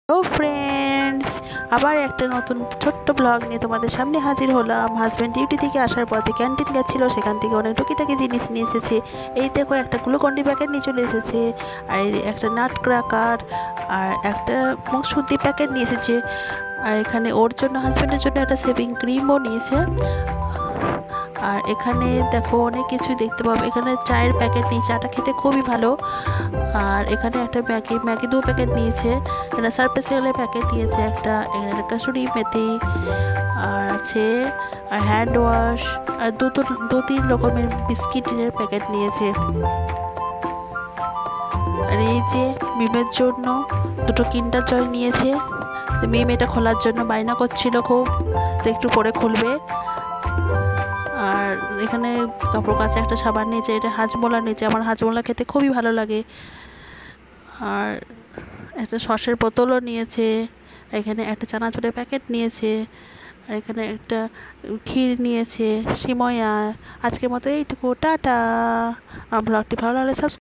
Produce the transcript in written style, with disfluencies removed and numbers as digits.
Hello friends, আবার একটা নতুন ছোট্ট ব্লগ নিয়ে তোমাদের সামনে হাজির হলাম। হাজব্যান্ড ডিউটি থেকে আসার পথে ক্যান্টিন গেছিলো, সেখান থেকে অনেক টুকিটাকি জিনিস নিয়ে এসেছে। এই দেখো একটা গ্লুকন্ডি প্যাকেট নিয়ে চলে এসেছে, আর এই একটা নাট ক্র্যাকার, আর একটা মুখশুদ্ধি প্যাকেট নিয়ে এসেছে। আর এখানে ওর জন্য, হাজব্যান্ডের জন্য একটা শেভিং ক্রিমও নিয়েছে। আর এখানে দেখো অনেক কিছু দেখতে পাবো। এখানে চায়ের প্যাকেট নিয়ে, চাটা খেতে খুবই ভালো। আর এখানে একটা ম্যাগি 2 প্যাকেট নিয়েছে। এখানে সার্ফেসেলের প্যাকেট নিয়েছে একটা, এখানে একটা কাসুরি মেথি আর আছে, আর হ্যান্ড ওয়াশ, আর 2-3 রকমের বিস্কিটের প্যাকেট নিয়েছে। আর এই যে মিমের জন্য 2টো কিন্ডার জয় নিয়েছে। তো মিম এটা খোলার জন্য বায়না করছিল খুব, তো একটু পরে খুলবে। আর এখানে কাপড় কাচা একটা সাবান নিয়েছে, এটা হাজমোলা নিয়েছে। আমার হাজমোলা খেতে খুবই ভালো লাগে। আর একটা সসের বোতলও নিয়েছে। এখানে একটা চানাচুরের প্যাকেট নিয়েছে। আর এখানে একটা ক্ষীর নিয়েছে, সিময়া। আজকের মতো এইটুকু, টাটা। আমার ব্লগটি ভালো লাগলে